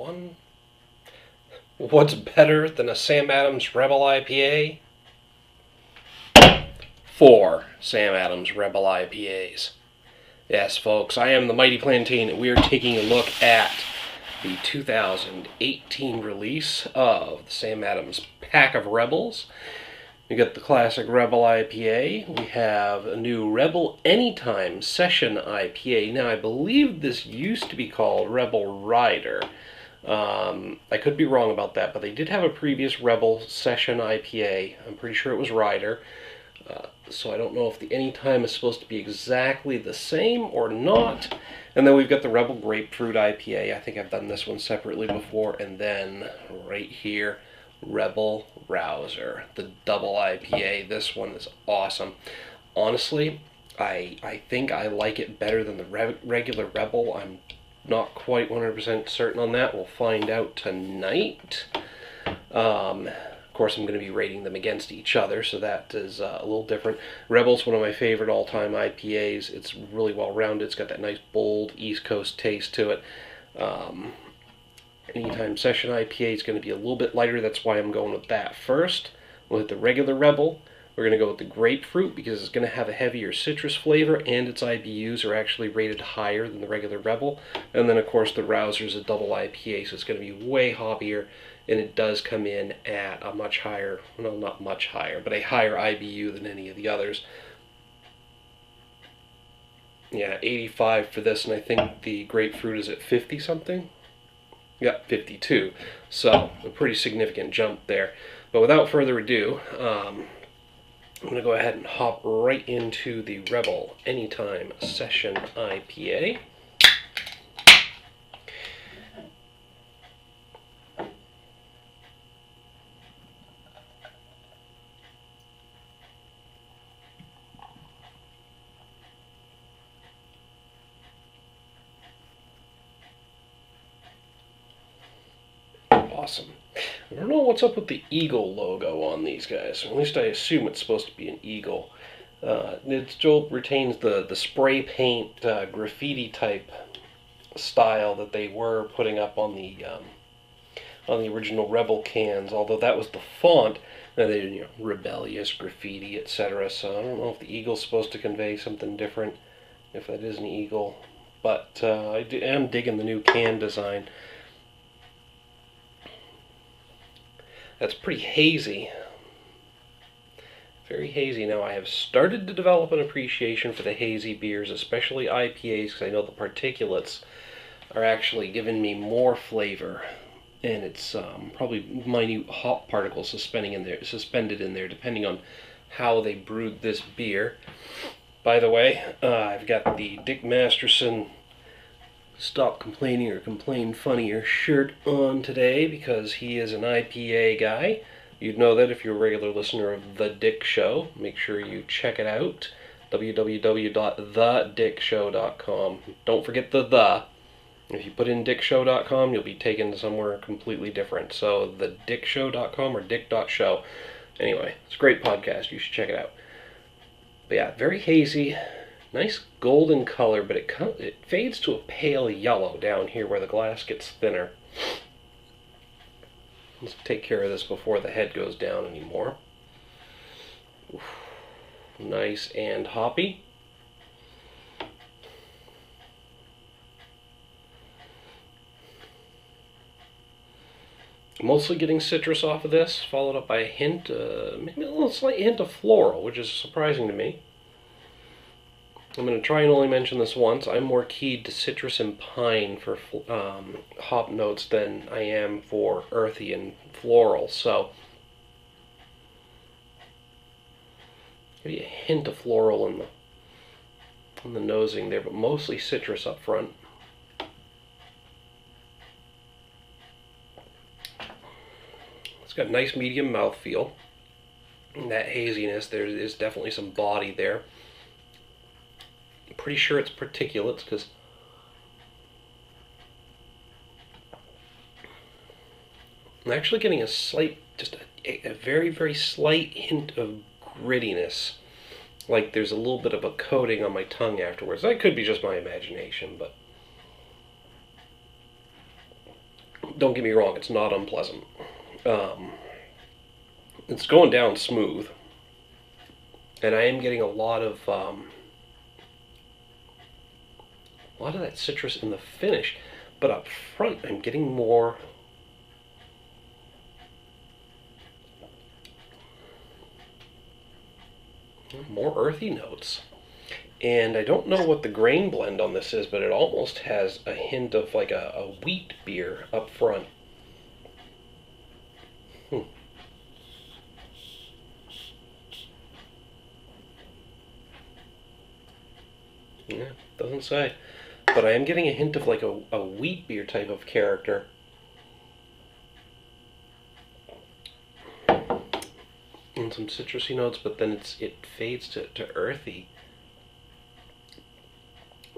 one. What's better than a Sam Adams Rebel IPA? 4 Sam Adams Rebel IPAs. Yes, folks, I am the Mighty Plantain, and we are taking a look at the 2018 release of the Sam Adams Pack of Rebels. We got the classic Rebel IPA. We have a new Rebel Anytime Session IPA. Now, I believe this used to be called Rebel Rider. I could be wrong about that, but they did have a previous Rebel Session IPA. I'm pretty sure it was Rider. So I don't know if the Anytime is supposed to be exactly the same or not. And then we've got the Rebel Grapefruit IPA. I think I've done this one separately before. And then right here, Rebel Rouser, the double IPA. This one is awesome. Honestly, I think I like it better than the regular Rebel. I'm not quite 100% certain on that. We'll find out tonight. Of course, I'm going to be rating them against each other, so that is a little different. Rebel's one of my favorite all-time IPAs. It's really well-rounded. It's got that nice, bold East Coast taste to it. Anytime Session IPA is going to be a little bit lighter. That's why I'm going with that first. We'll hit the regular Rebel. We're going to go with the Grapefruit because it's going to have a heavier citrus flavor, and its IBUs are actually rated higher than the regular Rebel. And then, of course, the Rouser is a double IPA, so it's going to be way hoppier. And it does come in at a much higher, well, not much higher, but a higher IBU than any of the others. Yeah, 85 for this, and I think the Grapefruit is at 50-something? Yeah, 52. So, a pretty significant jump there. But without further ado, I'm going to go ahead and hop right into the Rebel Anytime Session IPA. Awesome. I don't know what's up with the eagle logo on these guys. At least I assume it's supposed to be an eagle. It still retains the spray paint graffiti type style that they were putting up on the original Rebel cans. Although that was the font, and they did, rebellious graffiti, etc. So I don't know if the eagle's supposed to convey something different. If that is an eagle, but I am digging the new can design. That's pretty hazy. Very hazy. Now, I have started to develop an appreciation for the hazy beers, especially IPAs, because I know the particulates are actually giving me more flavor. And it's probably minute hop particles suspended in there, depending on how they brewed this beer. By the way, I've got the Dick Masterson Stop Complaining or Complain Funnier shirt on today because he is an IPA guy. You'd know that if you're a regular listener of The Dick Show. Make sure you check it out. www.thedickshow.com. Don't forget the. If you put in dickshow.com, you'll be taken to somewhere completely different. So, thedickshow.com or dick.show. Anyway, it's a great podcast. You should check it out. But yeah, very hazy. Nice golden color, but it fades to a pale yellow down here where the glass gets thinner. Let's take care of this before the head goes down anymore. Oof. Nice and hoppy. Mostly getting citrus off of this, followed up by a hint, maybe a little slight hint of floral, which is surprising to me. I'm going to try and only mention this once. I'm more keyed to citrus and pine for hop notes than I am for earthy and floral. So, maybe a hint of floral in the nosing there, but mostly citrus up front. It's got a nice medium mouthfeel. That haziness, there is definitely some body there. I'm pretty sure it's particulates because I'm actually getting a slight, just a very, very slight hint of grittiness. Like there's a little bit of a coating on my tongue afterwards. That could be just my imagination, but Don't get me wrong, it's not unpleasant. It's going down smooth, and I am getting a lot of that citrus in the finish, but up front I'm getting more earthy notes. And I don't know what the grain blend on this is, but it almost has a hint of like a wheat beer up front. Yeah, doesn't say. But I am getting a hint of like a wheat beer type of character. And some citrusy notes, but then it fades to earthy.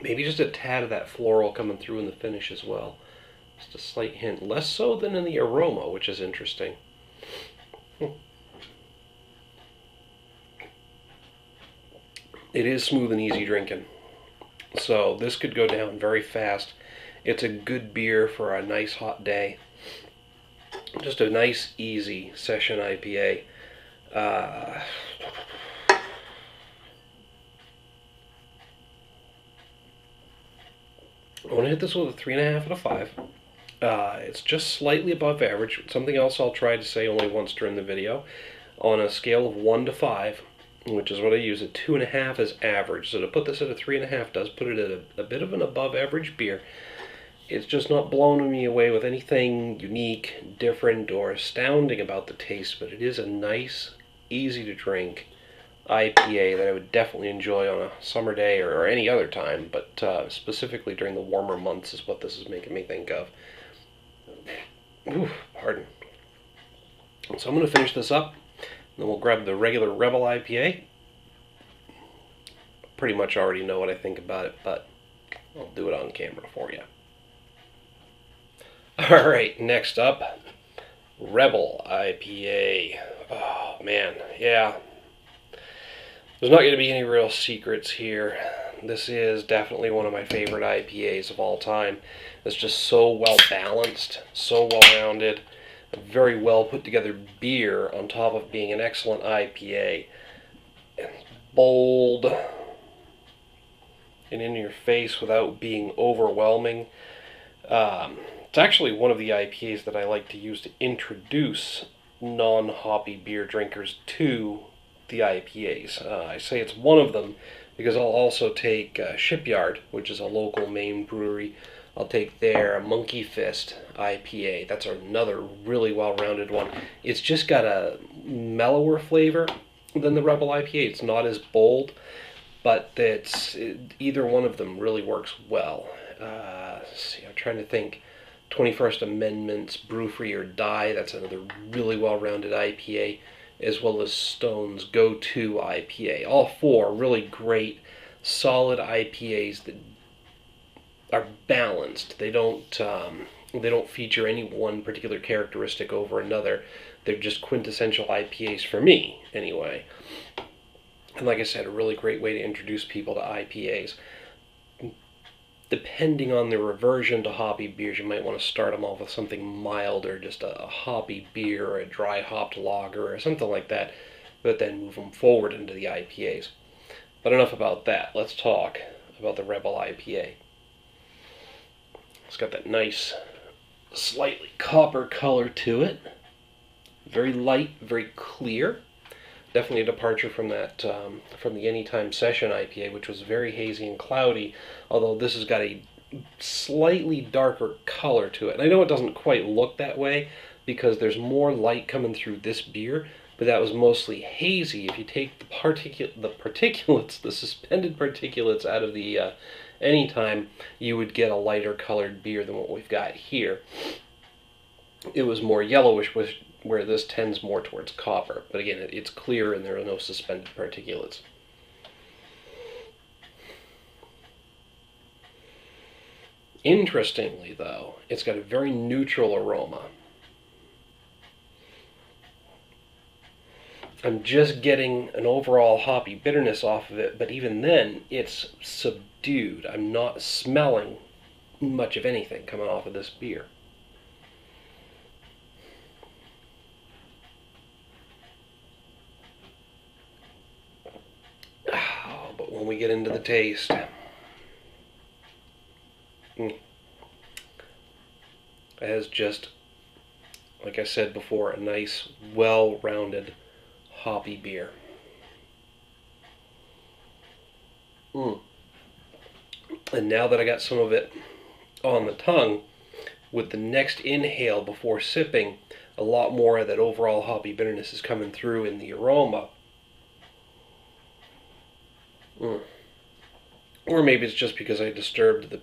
Maybe just a tad of that floral coming through in the finish as well. Just a slight hint. Less so than in the aroma, which is interesting. It is smooth and easy drinking. So this could go down very fast. It's a good beer for a nice hot day. Just a nice, easy session IPA. I want to hit this with a 3.5 out of 5. It's just slightly above average. Something else I'll try to say only once during the video. On a scale of 1 to 5, which is what I use, a 2.5 is average. So to put this at a 3.5 does put it at a bit of an above average beer. It's just not blowing me away with anything unique, different, or astounding about the taste, but it is a nice, easy to drink IPA that I would definitely enjoy on a summer day or any other time, but specifically during the warmer months is what this is making me think of. Ooh, pardon. So I'm going to finish this up, and then we'll grab the regular Rebel IPA. Pretty much already know what I think about it, but I'll do it on camera for you. Alright, next up, Rebel IPA. Oh man, yeah. There's not going to be any real secrets here. This is definitely one of my favorite IPAs of all time. It's just so well balanced, so well rounded, a very well put together beer on top of being an excellent IPA. It's bold and in your face without being overwhelming. It's actually one of the IPAs that I like to use to introduce non-hoppy beer drinkers to the IPAs. I say it's one of them because I'll also take Shipyard, which is a local Maine brewery. I'll take their Monkey Fist IPA. That's another really well-rounded one. It's just got a mellower flavor than the Rebel IPA. It's not as bold, but either one of them really works well. See, I'm trying to think. 21st Amendment's Brew Free or Die, that's another really well-rounded IPA, as well as Stone's Go-To IPA. All four really great, solid IPAs that are balanced. They don't feature any one particular characteristic over another. They're just quintessential IPAs for me, anyway. And like I said, a really great way to introduce people to IPAs. Depending on their reversion to hoppy beers, you might want to start them off with something milder, just a hoppy beer or a dry hopped lager or something like that, but then move them forward into the IPAs. But enough about that. Let's talk about the Rebel IPA. It's got that nice, slightly copper color to it. Very light, very clear. Definitely a departure from that from the Anytime Session IPA, which was very hazy and cloudy, although this has got a slightly darker color to it. And I know it doesn't quite look that way because there's more light coming through this beer, but that was mostly hazy. If you take the particulates, the suspended particulates out of the Anytime, you would get a lighter colored beer than what we've got here. It was more yellowish, where this tends more towards copper. But again, it's clear and there are no suspended particulates. Interestingly, though, it's got a very neutral aroma. I'm just getting an overall hoppy bitterness off of it, but even then, it's subdued. I'm not smelling much of anything coming off of this beer. when we get into the taste. It has just, like I said before, a nice, well-rounded, hoppy beer. And now that I got some of it on the tongue, with the next inhale before sipping, a lot more of that overall hoppy bitterness is coming through in the aroma. Or maybe it's just because I disturbed the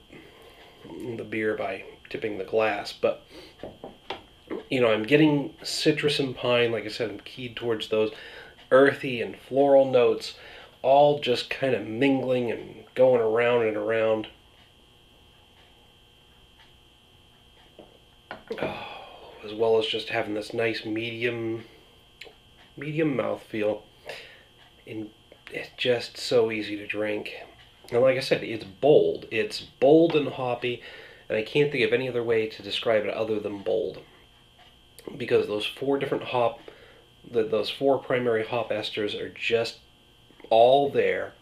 beer by tipping the glass, but you know, I'm getting citrus and pine. Like I said, I'm keyed towards those earthy and floral notes, all just kind of mingling and going around and around. As well as just having this nice medium mouthfeel, and it's just so easy to drink. And like I said, it's bold. It's bold and hoppy, and I can't think of any other way to describe it other than bold. Because those four primary hop esters are just all there,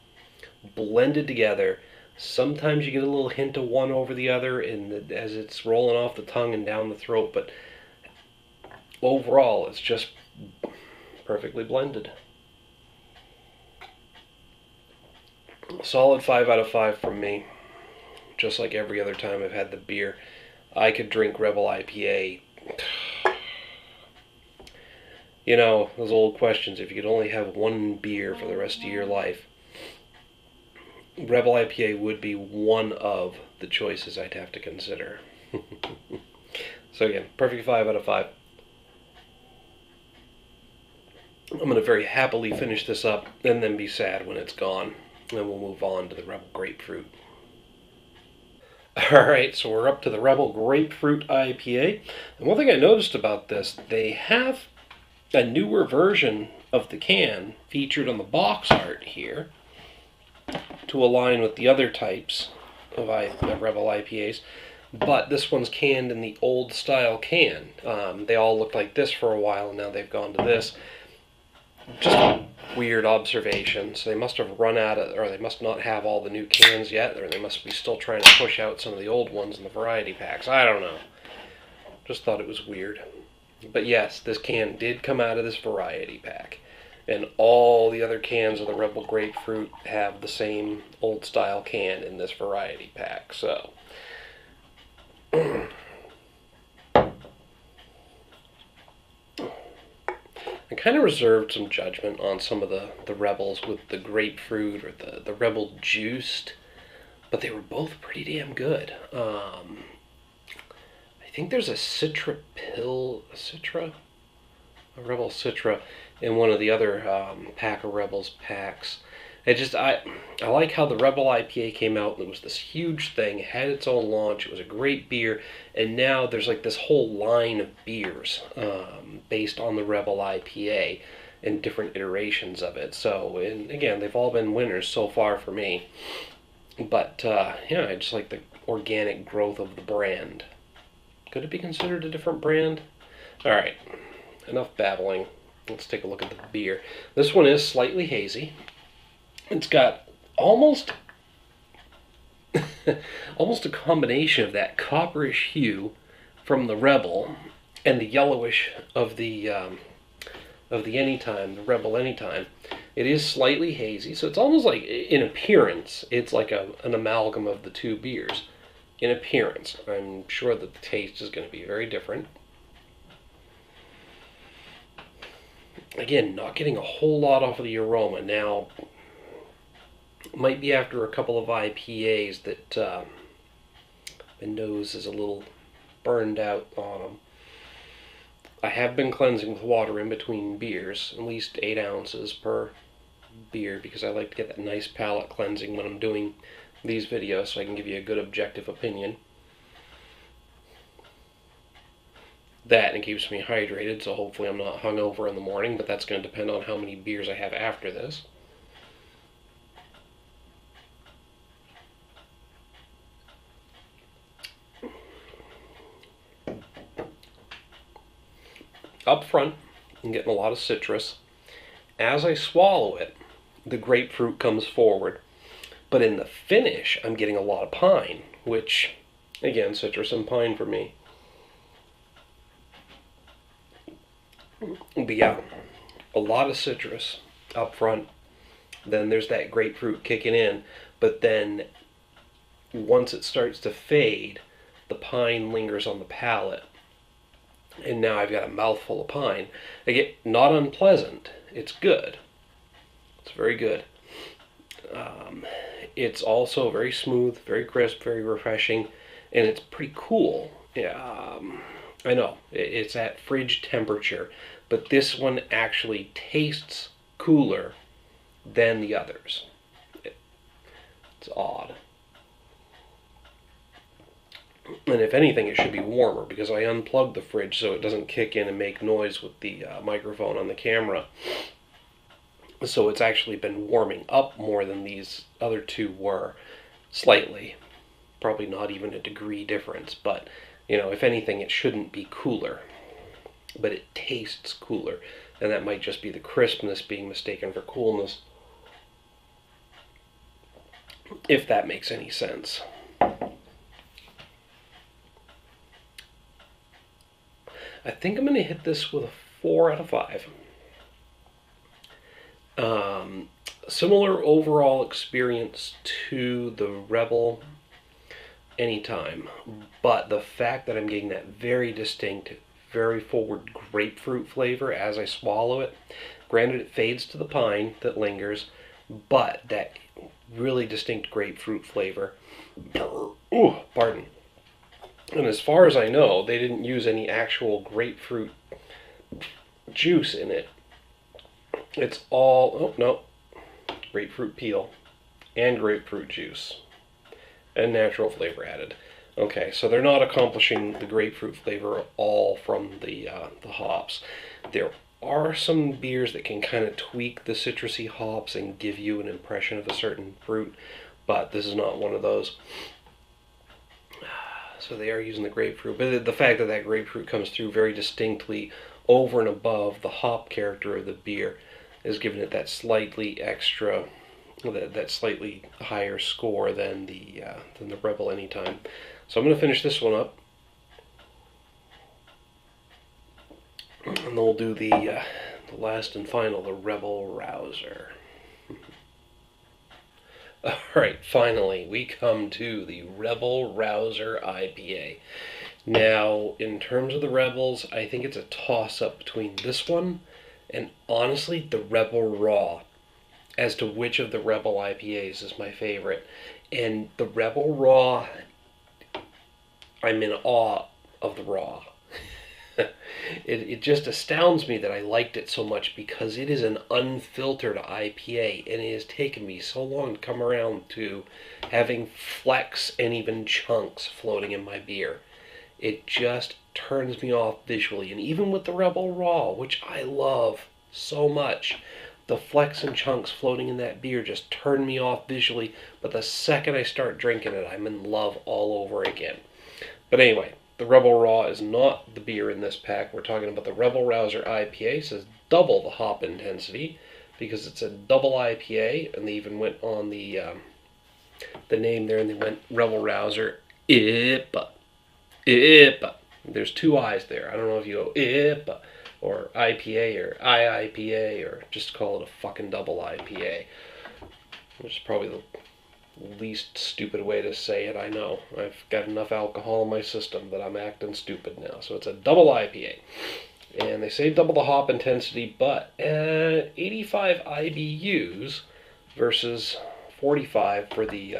blended together. Sometimes you get a little hint of one over the other as it's rolling off the tongue and down the throat, but overall it's just perfectly blended. Solid 5 out of 5 from me. Just like every other time I've had the beer. I could drink Rebel IPA. You know, those old questions, if you could only have one beer for the rest of your life, Rebel IPA would be one of the choices I'd have to consider. So again, perfect 5 out of 5. I'm going to very happily finish this up and then be sad when it's gone. And then we'll move on to the Rebel Grapefruit. Alright, so we're up to the Rebel Grapefruit IPA. And one thing I noticed about this, they have a newer version of the can featured on the box art here to align with the other types of Rebel IPAs. But this one's canned in the old style can. They all looked like this for a while, and now they've gone to this. Just a weird observation. So they must have run out of, or they must not have all the new cans yet, or they must be still trying to push out some of the old ones in the variety packs. I don't know. Just thought it was weird. But yes, this can did come out of this variety pack. And all the other cans of the Rebel Grapefruit have the same old style can in this variety pack. So I kind of reserved some judgment on some of the Rebels with the grapefruit or the Rebel juiced, but they were both pretty damn good. I think there's a Rebel Citra in one of the other pack of Rebels packs. I like how the Rebel IPA came out and it was this huge thing, it had its own launch, it was a great beer, and now there's like this whole line of beers based on the Rebel IPA and different iterations of it. So, and again, they've all been winners so far for me. But yeah, I just like the organic growth of the brand. Could it be considered a different brand? Alright, enough babbling. Let's take a look at the beer. This one is slightly hazy. It's got almost a combination of that copperish hue from the Rebel and the yellowish of the Anytime, the Rebel Anytime. It is slightly hazy, so it's almost like, in appearance, it's like an amalgam of the two beers. In appearance, I'm sure that the taste is going to be very different. Again, not getting a whole lot off of the aroma. Now, might be after a couple of IPAs that my nose is a little burned out on them. I have been cleansing with water in between beers, at least 8 ounces per beer, because I like to get that nice palate cleansing when I'm doing these videos so I can give you a good objective opinion. That, and it keeps me hydrated, so hopefully I'm not hungover in the morning, but that's going to depend on how many beers I have after this. Up front, I'm getting a lot of citrus. As I swallow it, the grapefruit comes forward. But in the finish, I'm getting a lot of pine, which, again, citrus and pine for me. But yeah, a lot of citrus up front. Then there's that grapefruit kicking in. But then once it starts to fade, the pine lingers on the palate. And now I've got a mouthful of pine. Again, not unpleasant. It's good. It's very good. It's also very smooth, very crisp, very refreshing, and it's pretty cool. I know, it's at fridge temperature, but this one actually tastes cooler than the others. It's odd. And if anything, it should be warmer, because I unplugged the fridge so it doesn't kick in and make noise with the microphone on the camera. So it's actually been warming up more than these other two were, slightly. Probably not even a degree difference, but, you know, if anything, it shouldn't be cooler. But it tastes cooler, and that might just be the crispness being mistaken for coolness, if that makes any sense. I think I'm going to hit this with a 4 out of 5. Similar overall experience to the Rebel Anytime, but the fact that I'm getting that very distinct, very forward grapefruit flavor as I swallow it. Granted, it fades to the pine that lingers, but that really distinct grapefruit flavor. Ooh, pardon. And as far as I know, they didn't use any actual grapefruit juice in it. It's all, oh no, grapefruit peel and grapefruit juice and natural flavor added. Okay, so they're not accomplishing the grapefruit flavor all from the hops. There are some beers that can kind of tweak the citrusy hops and give you an impression of a certain fruit, but this is not one of those. So they are using the grapefruit, but the fact that that grapefruit comes through very distinctly over and above the hop character of the beer is giving it that slightly extra, that slightly higher score than the Rebel Anytime. So I'm going to finish this one up, and then we'll do the last and final, the Rebel Rouser. Alright, finally, we come to the Rebel Rouser IPA. Now, in terms of the Rebels, I think it's a toss-up between this one and, honestly, the Rebel Raw, as to which of the Rebel IPAs is my favorite. And the Rebel Raw, I'm in awe of the Raw. It just astounds me that I liked it so much, because it is an unfiltered IPA, and it has taken me so long to come around to having flecks and even chunks floating in my beer. It just turns me off visually, and even with the Rebel Raw, which I love so much, the flecks and chunks floating in that beer just turn me off visually, but the second I start drinking it, I'm in love all over again. But anyway, the Rebel Raw is not the beer in this pack. We're talking about the Rebel Rouser IPA. It says double the hop intensity, because it's a double IPA, and they even went on the name there, and they went Rebel Rouser IPA. IPA. There's two I's there. I don't know if you go IPA or IPA or IIPA, or just call it a fucking double IPA, which is probably the least stupid way to say it. I know. I've got enough alcohol in my system that I'm acting stupid now. So it's a double IPA. And they say double the hop intensity, but 85 IBUs versus 45 for the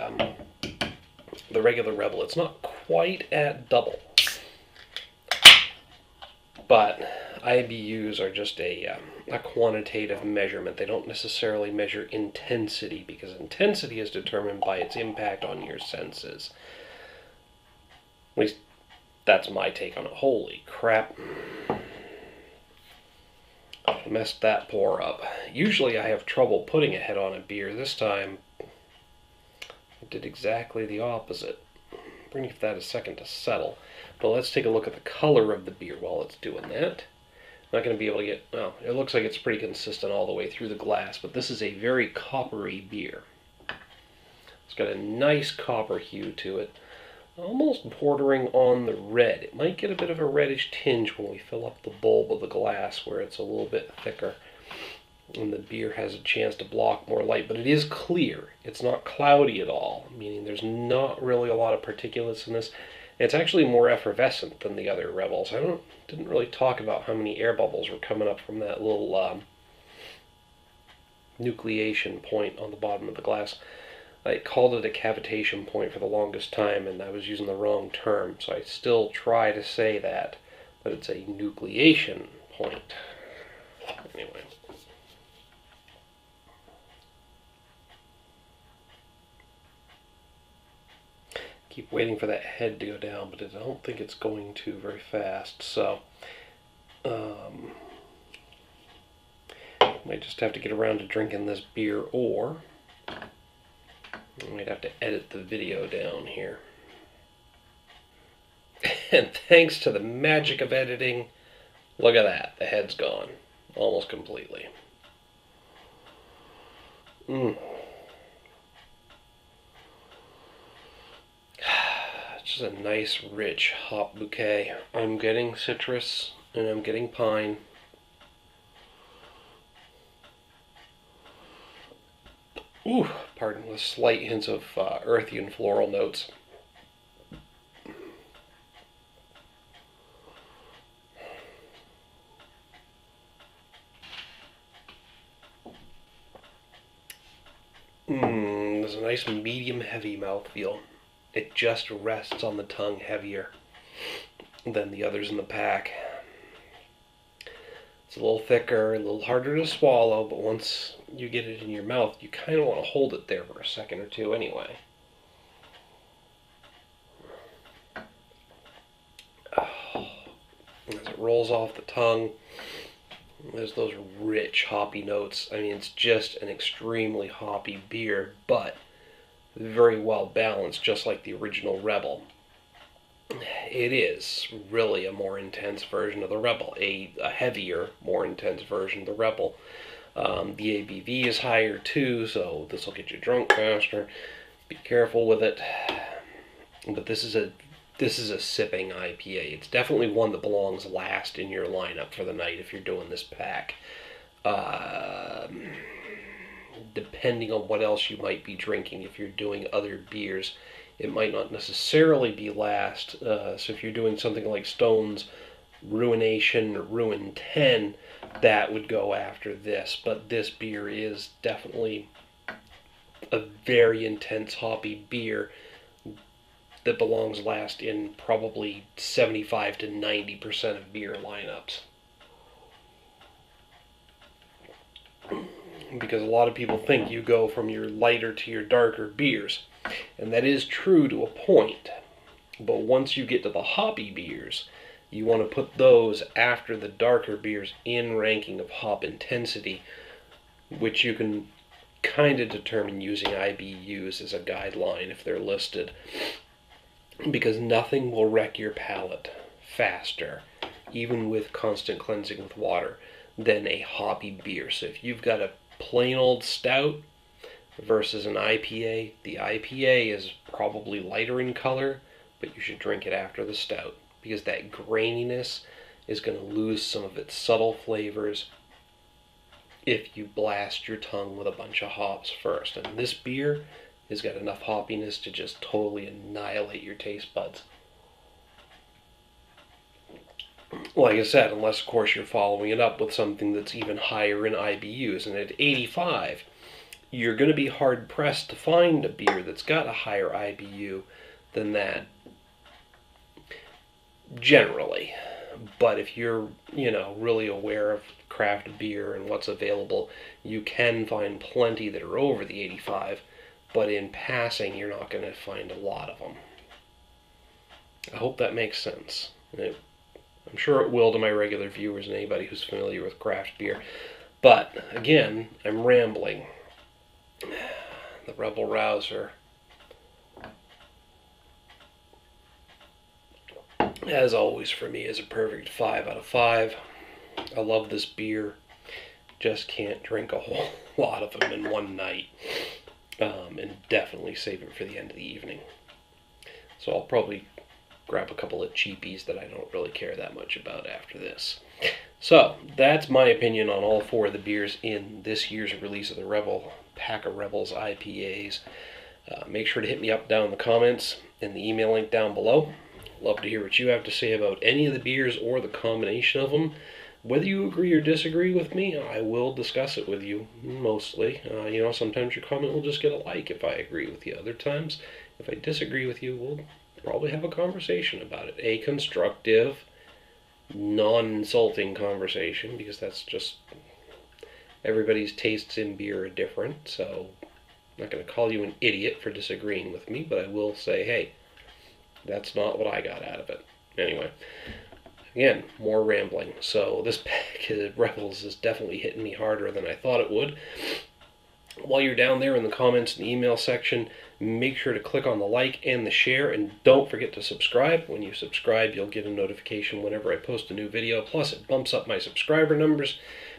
regular Rebel. It's not quite at double. But IBUs are just a quantitative measurement. They don't necessarily measure intensity, because intensity is determined by its impact on your senses. At least that's my take on it. Holy crap. I messed that pour up. Usually I have trouble putting a head on a beer. This time I did exactly the opposite. Bring that a second to settle. But let's take a look at the color of the beer while it's doing that. Not going to be able to get, well, it looks like it's pretty consistent all the way through the glass, but this is a very coppery beer. It's got a nice copper hue to it, almost bordering on the red. It might get a bit of a reddish tinge when we fill up the bulb of the glass where it's a little bit thicker and the beer has a chance to block more light, but it is clear. It's not cloudy at all, meaning there's not really a lot of particulates in this. It's actually more effervescent than the other Rebels. I didn't really talk about how many air bubbles were coming up from that little nucleation point on the bottom of the glass. I called it a cavitation point for the longest time, and I was using the wrong term, so I still try to say that, but it's a nucleation point. Anyway. Keep waiting for that head to go down, but I don't think it's going to very fast, so might just have to get around to drinking this beer, or I might have to edit the video down here. And thanks to the magic of editing, look at that, the head's gone almost completely. Just a nice, rich hop bouquet. I'm getting citrus and I'm getting pine. Ooh, pardon, with slight hints of earthy and floral notes. There's a nice medium heavy mouthfeel. It just rests on the tongue heavier than the others in the pack. It's a little thicker, a little harder to swallow, but once you get it in your mouth, you kind of want to hold it there for a second or two anyway. As it rolls off the tongue, there's those rich hoppy notes. I mean, it's just an extremely hoppy beer, but very well balanced, just like the original Rebel. It is really a more intense version of the Rebel, a heavier, more intense version of the Rebel. The ABV is higher too, so this will get you drunk faster. Be careful with it. But this is a sipping IPA. It's definitely one that belongs last in your lineup for the night if you're doing this pack. Depending on what else you might be drinking, if you're doing other beers, it might not necessarily be last. So if you're doing something like Stone's Ruination or Ruin 10, that would go after this. But this beer is definitely a very intense hoppy beer that belongs last in probably 75 to 90% of beer lineups. Because a lot of people think you go from your lighter to your darker beers. And that is true to a point. But once you get to the hoppy beers, you want to put those after the darker beers in ranking of hop intensity, which you can kind of determine using IBUs as a guideline if they're listed. Because nothing will wreck your palate faster, even with constant cleansing with water, than a hoppy beer. So if you've got a plain old stout versus an IPA, the IPA is probably lighter in color, but you should drink it after the stout, because that graininess is going to lose some of its subtle flavors if you blast your tongue with a bunch of hops first. And this beer has got enough hoppiness to just totally annihilate your taste buds. Like I said, unless of course you're following it up with something that's even higher in IBUs. And at 85, you're going to be hard pressed to find a beer that's got a higher IBU than that, generally. But if you're, really aware of craft beer and what's available, you can find plenty that are over the 85, but in passing, you're not going to find a lot of them. I hope that makes sense. I'm sure it will to my regular viewers and anybody who's familiar with craft beer. But, again, I'm rambling. The Rebel Rouser, as always for me, is a perfect 5 out of 5. I love this beer. Just can't drink a whole lot of them in one night. and definitely save it for the end of the evening. So I'll probably grab a couple of cheapies that I don't really care that much about after this. So that's my opinion on all 4 of the beers in this year's release of the Rebel Pack of Rebels IPAs. Make sure to hit me up down in the comments and the email link down below. Love to hear what you have to say about any of the beers or the combination of them. Whether you agree or disagree with me, I will discuss it with you, mostly. Sometimes your comment will just get a like if I agree with you. Other times, if I disagree with you, we'll probably have a conversation about it. A constructive, non-insulting conversation, because that's just, everybody's tastes in beer are different, so I'm not going to call you an idiot for disagreeing with me, but I will say, hey, that's not what I got out of it. Anyway, again, more rambling. So this pack of Rebels is definitely hitting me harder than I thought it would. While you're down there in the comments and the email section, make sure to click on the like and the share, and don't forget to subscribe. When you subscribe, you'll get a notification whenever I post a new video. Plus, it bumps up my subscriber numbers,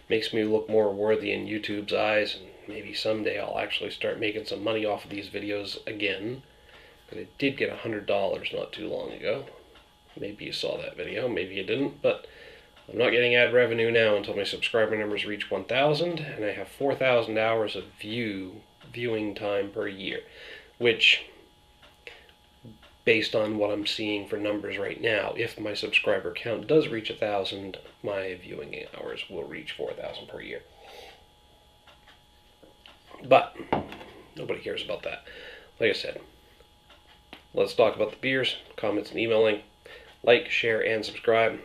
makes me look more worthy in YouTube's eyes, and maybe someday I'll actually start making some money off of these videos again. Because I did get $100 not too long ago. Maybe you saw that video, maybe you didn't, but I'm not getting ad revenue now until my subscriber numbers reach 1,000, and I have 4,000 hours of viewing time per year, which, based on what I'm seeing for numbers right now, if my subscriber count does reach 1,000, my viewing hours will reach 4,000 per year. But nobody cares about that. Like I said, let's talk about the beers, comments and emailing. Like, share, and subscribe.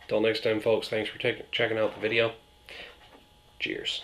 Until next time, folks, thanks for checking out the video. Cheers.